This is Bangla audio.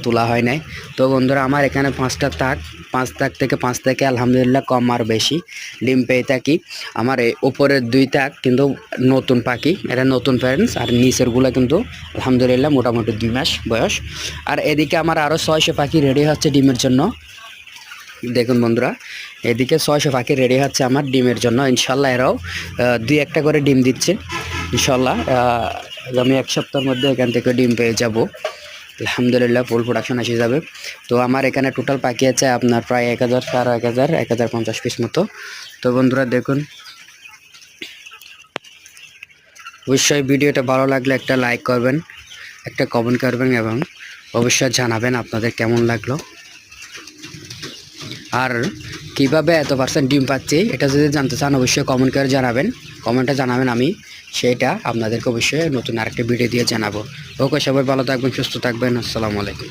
তোলা হয় নাই। তো বন্ধুরা আমার এখানে 5টা তাক, 5 তাক থেকে 5 থেকে আলহামদুলিল্লাহ কম আর বেশি ডিম পেয়ে থাকি। আমার এই উপরের 2 তাক কিন্তু নতুন পাখি, এটা নতুন প্যারেন্টস, আর নিচেরগুলো কিন্তু আলহামদুলিল্লাহ মোটামুটি 2 মাস বয়স। আর এদিকে আমার আরও 600 পাখি রেডি হচ্ছে ডিমের জন্য। দেখুন বন্ধুরা, এদিকে 600 পাখি রেডি হচ্ছে আমার ডিমের জন্য। ইনশাল্লাহ এরাও 2-1টা করে ডিম দিচ্ছে। ইনশাল্লাহ আমি 1 সপ্তাহের মধ্যে এখান থেকে ডিম পেয়ে যাব। আলহামদুলিল্লাহ ফুল প্রোডাকশন এসে যাবে। তো আমার এখানে টোটাল পাখি আছে আপনার প্রায় 1000, 1000, 1050 পিস মতো। তো বন্ধুরা দেখুন, অবশ্যই ভিডিওটা ভালো লাগলে একটা লাইক করবেন, একটা কমেন্ট করবেন এবং অবশ্যই জানাবেন আপনাদের কেমন লাগলো। আর কিভাবে এত % ডিম পাচ্ছি এটা যদি জানতে চান অবশ্যই কমেন্ট করে জানাবেন, কমেন্টে জানাবেন, আমি সেটা আপনাদেরকে অবশ্যই নতুন আরেকটা ভিডিও দিয়ে জানাবো। ওকে, সবাই ভালো থাকবেন, সুস্থ থাকবেন। আসসালামু আলাইকুম।